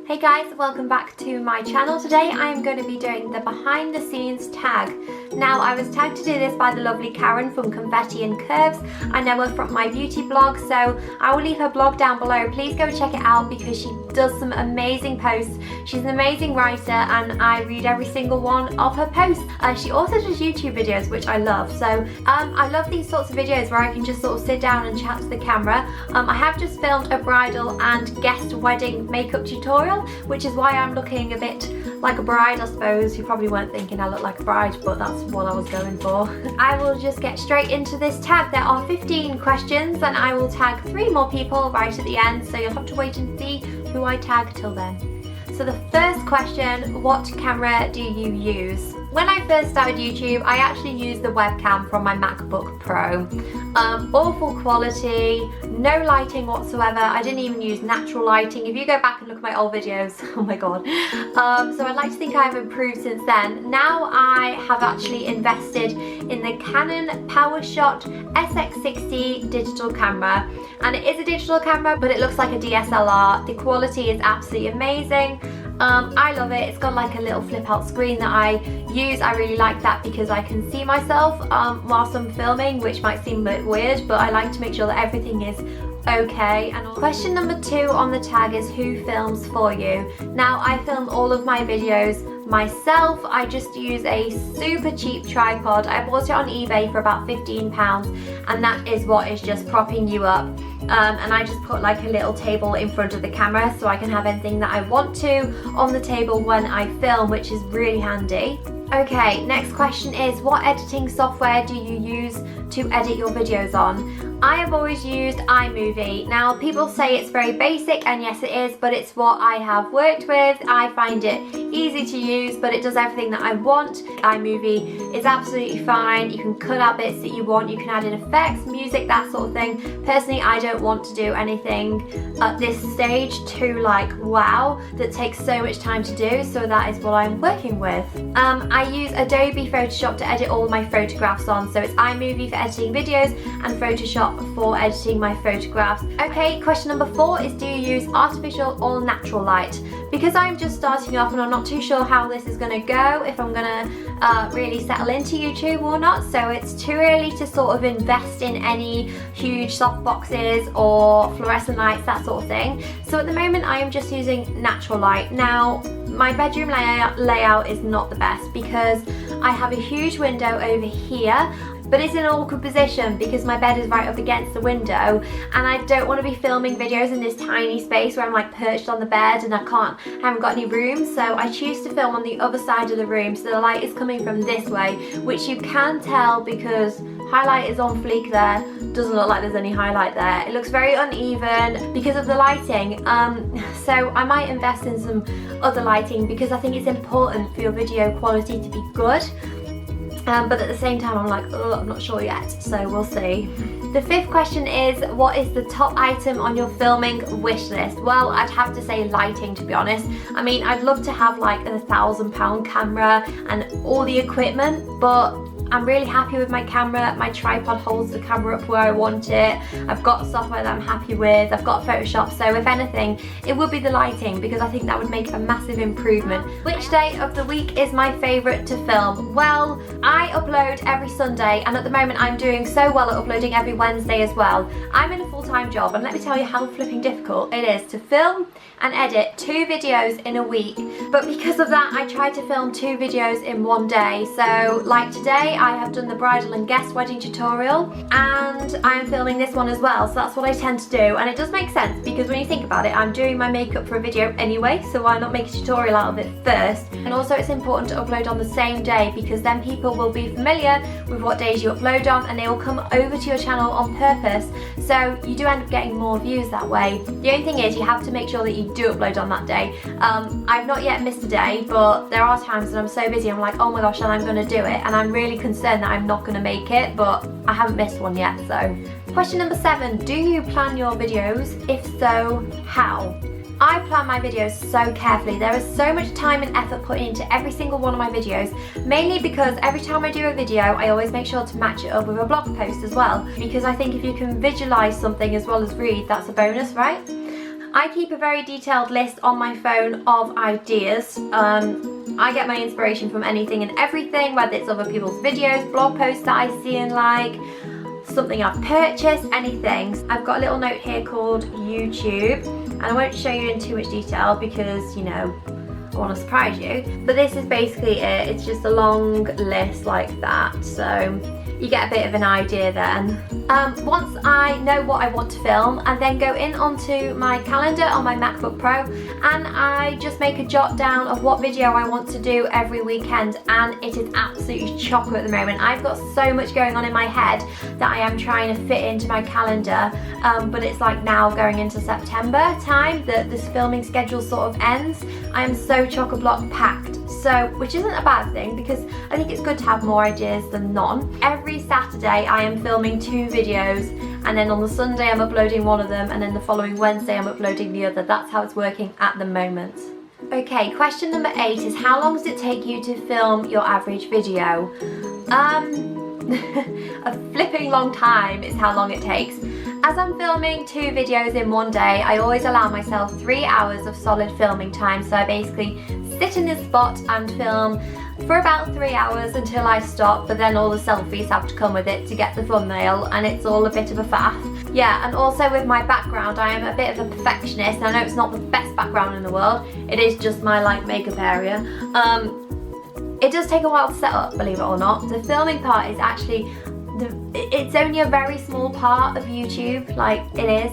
Hey guys, welcome back to my channel. Today I'm going to be doing the behind the scenes tag. Now I was tagged to do this by the lovely Karen from Confetti and Curves. I know her from my beauty blog, so I will leave her blog down below. Please go check it out because she does some amazing posts. She's an amazing writer and I read every single one of her posts. She also does YouTube videos, which I love. So I love these sorts of videos where I can just sort of sit down and chat to the camera. I have just filmed a bridal and guest wedding makeup tutorial, which is why I'm looking a bit like a bride, I suppose. You probably weren't thinking I look like a bride, but that's what I was going for. I will just get straight into this tag. There are 15 questions and I will tag 3 more people right at the end, so you'll have to wait and see who I tag till then. So the first question, what camera do you use? When I first started YouTube, I actually used the webcam from my MacBook Pro. Awful quality, no lighting whatsoever. I didn't even use natural lighting. If you go back and look at my old videos, oh my god. So I'd like to think I've improved since then. Now I have actually invested in the Canon PowerShot SX60 digital camera. And it is a digital camera, but it looks like a DSLR. The quality is absolutely amazing. I love it. It's got like a little flip out screen that I use. I really like that because I can see myself whilst I'm filming, which might seem a bit weird, but I like to make sure that everything is okay. And question number 2 on the tag is who films for you? Now I film all of my videos myself. I just use a super cheap tripod. I bought it on eBay for about £15 and that is what is just propping you up. And I just put like a little table in front of the camera so I can have anything that I want to on the table when I film, which is really handy. Okay, next question is what editing software do you use to edit your videos on? I have always used iMovie. Now people say it's very basic, and yes it is, but it's what I have worked with. I find it easy to use, but it does everything that I want. iMovie is absolutely fine. You can cut out bits that you want, you can add in effects, music, that sort of thing. Personally, I don't want to do anything at this stage too like wow, that takes so much time to do, so that is what I'm working with. I use Adobe Photoshop to edit all my photographs on, so it's iMovie for editing videos and Photoshop for editing my photographs. Okay, question number 4 is do you use artificial or natural light? Because I'm just starting off and I'm not too sure how this is going to go, if I'm going to really settle into YouTube or not, so it's too early to sort of invest in any huge soft boxes or fluorescent lights, that sort of thing. So at the moment I am just using natural light. Now my bedroom layout is not the best because I have a huge window over here, but it's in an awkward position because my bed is right up against the window and I don't want to be filming videos in this tiny space where I'm like perched on the bed and I haven't got any room, so I choose to film on the other side of the room, so the light is coming from this way, which you can tell because highlight is on fleek there. Doesn't look like there's any highlight there. It looks very uneven because of the lighting, so I might invest in some other lighting because I think it's important for your video quality to be good. But at the same time I'm like, oh, I'm not sure yet, so we'll see. The 5th question is what is the top item on your filming wish list? Well, I'd have to say lighting, to be honest. I mean, I'd love to have like a £1,000 camera and all the equipment, but I'm really happy with my camera. My tripod holds the camera up where I want it. I've got software that I'm happy with. I've got Photoshop, so if anything, it would be the lighting because I think that would make a massive improvement. Which day of the week is my favourite to film? Well, I upload every Sunday, and at the moment I'm doing so well at uploading every Wednesday as well. I'm in a full-time job, and let me tell you how flipping difficult it is to film and edit 2 videos in a week. But because of that, I try to film 2 videos in one day. So like today, I have done the bridal and guest wedding tutorial and I am filming this one as well, so that's what I tend to do, and it does make sense because when you think about it, I'm doing my makeup for a video anyway, so why not make a tutorial out of it first? And also it's important to upload on the same day because then people will be familiar with what days you upload on and they will come over to your channel on purpose, so you do end up getting more views that way. The only thing is you have to make sure that you do upload on that day. I've not yet missed a day, but there are times that I'm so busy I'm like, oh my gosh, and I'm going to do it, and I'm really concerned that I'm not going to make it, but I haven't missed one yet. So question number 7, do you plan your videos? If so, how? I plan my videos so carefully. There is so much time and effort put into every single one of my videos, mainly because every time I do a video I always make sure to match it up with a blog post as well, because I think if you can visualize something as well as read, that's a bonus, right? I keep a very detailed list on my phone of ideas. I get my inspiration from anything and everything, whether it's other people's videos, blog posts that I see and like, something I've purchased, anything. I've got a little note here called YouTube, and I won't show you in too much detail because, you know, I want to surprise you. But this is basically it. It's just a long list like that, so you get a bit of an idea then. Once I know what I want to film, I then go in onto my calendar on my MacBook Pro and I just make a jot down of what video I want to do every weekend, and it is absolutely chocker at the moment. I've got so much going on in my head that I am trying to fit into my calendar, but it's like now going into September time that this filming schedule sort of ends. I am so chock-a-block packed. So, which isn't a bad thing because I think it's good to have more ideas than none. Every Saturday I am filming 2 videos, and then on the Sunday I'm uploading one of them, and then the following Wednesday I'm uploading the other. That's how it's working at the moment. Okay, question number 8 is how long does it take you to film your average video? A flipping long time is how long it takes. As I'm filming 2 videos in one day, I always allow myself 3 hours of solid filming time. So I basically sit in this spot and film for about 3 hours until I stop, but then all the selfies have to come with it to get the thumbnail, and it's all a bit of a faff. Yeah, and also with my background, I am a bit of a perfectionist. I know it's not the best background in the world, it is just my like makeup area. It does take a while to set up, believe it or not. The filming part is actually, it's only a very small part of YouTube, like it is.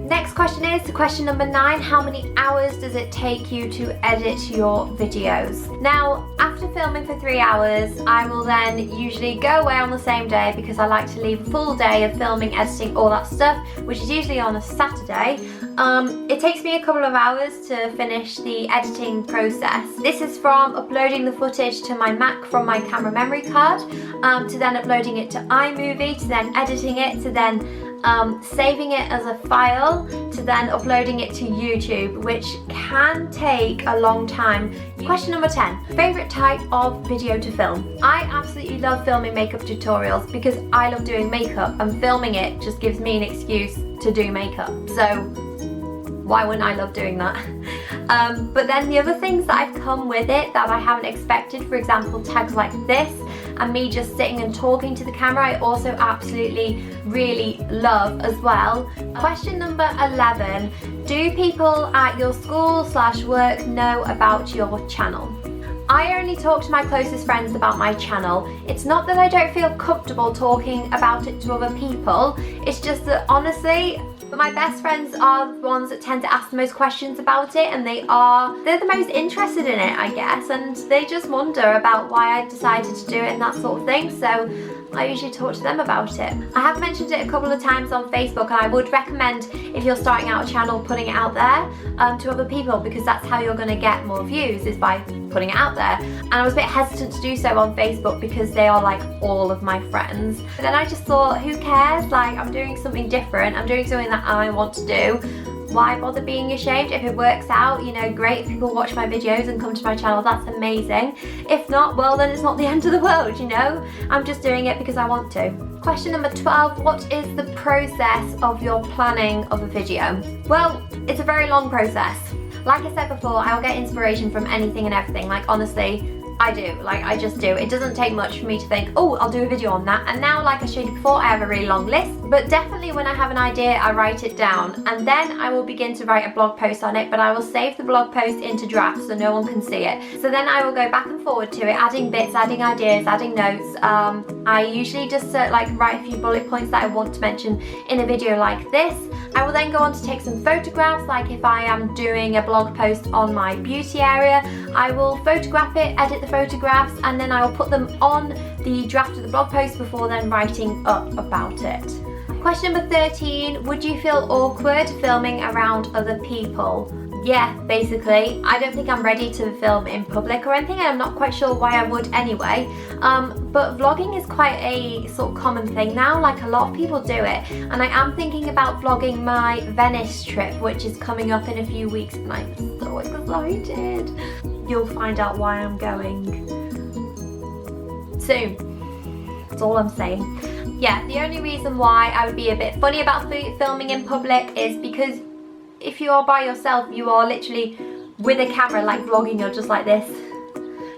Next question is question number 9. How many hours does it take you to edit your videos? Now, after filming for 3 hours, I will then usually go away on the same day because I like to leave a full day of filming, editing, all that stuff, which is usually on a Saturday. It takes me a couple of hours to finish the editing process. This is from uploading the footage to my Mac from my camera memory card, to then uploading it to iMovie, to then editing it, to then saving it as a file, to then uploading it to YouTube, which can take a long time. Question number 10. Favorite type of video to film? I absolutely love filming makeup tutorials because I love doing makeup, and filming it just gives me an excuse to do makeup. So why wouldn't I love doing that? But then the other things that have come with it that I haven't expected, for example, tags like this, and me just sitting and talking to the camera, I also absolutely really love as well. Question number 11. Do people at your school/work know about your channel? I only talk to my closest friends about my channel. It's not that I don't feel comfortable talking about it to other people, it's just that honestly, my best friends are the ones that tend to ask the most questions about it, and they're the most interested in it, I guess, and they just wonder about why I decided to do it and that sort of thing, so I usually talk to them about it. I have mentioned it a couple of times on Facebook, and I would recommend, if you're starting out a channel, putting it out there to other people, because that's how you're going to get more views, is by putting it out there. And I was a bit hesitant to do so on Facebook because they are like all of my friends. But then I just thought, who cares? Like, I'm doing something different, I'm doing something that I want to do. Why bother being ashamed? If it works out, you know, great. If people watch my videos and come to my channel, that's amazing. If not, well, then it's not the end of the world, you know? I'm just doing it because I want to. Question number 12, what is the process of your planning of a video? Well, it's a very long process. Like I said before, I'll get inspiration from anything and everything. Like, honestly, I do. Like, I just do. It doesn't take much for me to think, oh, I'll do a video on that. And now, like I showed you before, I have a really long list. But definitely when I have an idea, I write it down. And then I will begin to write a blog post on it. But I will save the blog post into drafts so no one can see it. So then I will go back and forward to it, adding bits, adding ideas, adding notes. I usually just like write a few bullet points that I want to mention in a video like this. I will then go on to take some photographs, like if I am doing a blog post on my beauty area, I will photograph it, edit the photographs, and then I will put them on the draft of the blog post before then writing up about it. Question number 13, would you feel awkward filming around other people? Yeah, basically. I don't think I'm ready to film in public or anything, and I'm not quite sure why I would anyway. But vlogging is quite a sort of common thing now, like a lot of people do it. And I am thinking about vlogging my Venice trip, which is coming up in a few weeks, and I'm so excited. You'll find out why I'm going soon. That's all I'm saying. Yeah, the only reason why I would be a bit funny about filming in public is because if you are by yourself, you are literally with a camera, like vlogging, you're just like this,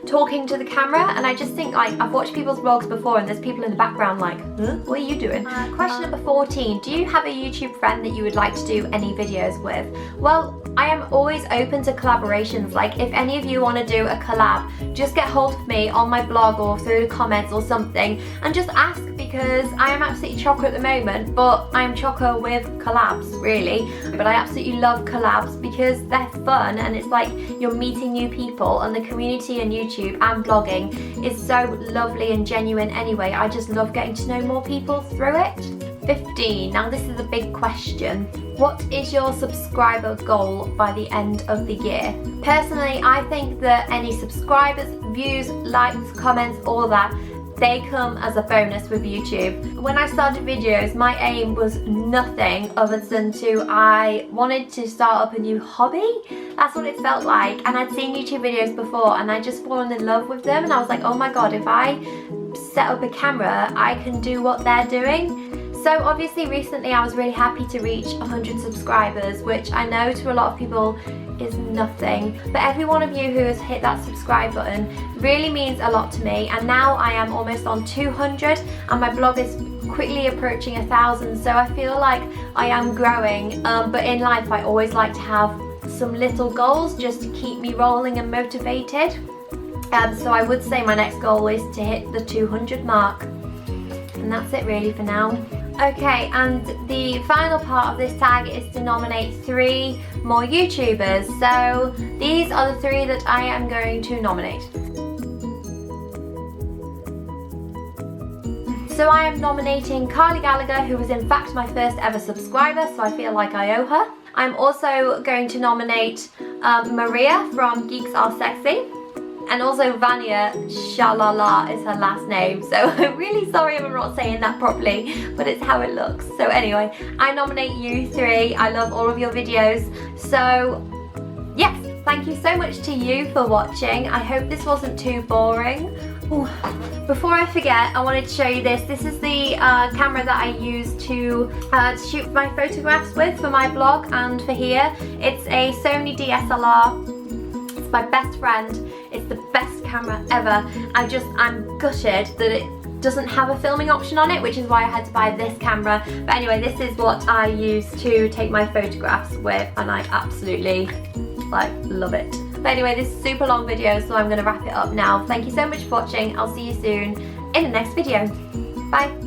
talking to the camera. And I just think, like, I've watched people's vlogs before and there's people in the background like, huh? What are you doing? Question number 14, do you have a YouTube friend that you would like to do any videos with? Well, I am always open to collaborations. Like, if any of you want to do a collab, just get hold of me on my blog or through the comments or something and just ask, because I am absolutely chocker at the moment, but I'm chocker with collabs, really. But I absolutely love collabs because they're fun and it's like you're meeting new people, and the community on YouTube and blogging is so lovely and genuine anyway. I just love getting to know more people through it. 15, now this is a big question. What is your subscriber goal by the end of the year? Personally, I think that any subscribers, views, likes, comments, all that, they come as a bonus with YouTube. When I started videos, my aim was nothing other than I wanted to start up a new hobby. That's what it felt like. And I'd seen YouTube videos before and I just fallen in love with them, and I was like, oh my god, if I set up a camera, I can do what they're doing. So obviously recently I was really happy to reach 100 subscribers, which I know to a lot of people is nothing, but every one of you who has hit that subscribe button really means a lot to me. And now I am almost on 200 and my blog is quickly approaching 1,000, so I feel like I am growing, but in life I always like to have some little goals just to keep me rolling and motivated. So I would say my next goal is to hit the 200 mark, and that's it really for now. Okay, and the final part of this tag is to nominate 3 more YouTubers. So these are the 3 that I am going to nominate. So I am nominating Carly Gallagher, who was in fact my first ever subscriber, so I feel like I owe her. I'm also going to nominate Maria from Geeks Are Sexy. And also Vanya Shalala is her last name, so I'm really sorry if I'm not saying that properly, but it's how it looks. So anyway, I nominate you 3. I love all of your videos. So yes, thank you so much to you for watching. I hope this wasn't too boring. Ooh. Before I forget, I wanted to show you this. This is the camera that I use to shoot my photographs with for my blog and for here. It's a Sony DSLR. It's my best friend. It's the best camera ever. I'm gutted that it doesn't have a filming option on it, which is why I had to buy this camera. But anyway, this is what I use to take my photographs with, and I absolutely love it. But anyway, this is a super long video, so I'm going to wrap it up now. Thank you so much for watching. I'll see you soon in the next video. Bye.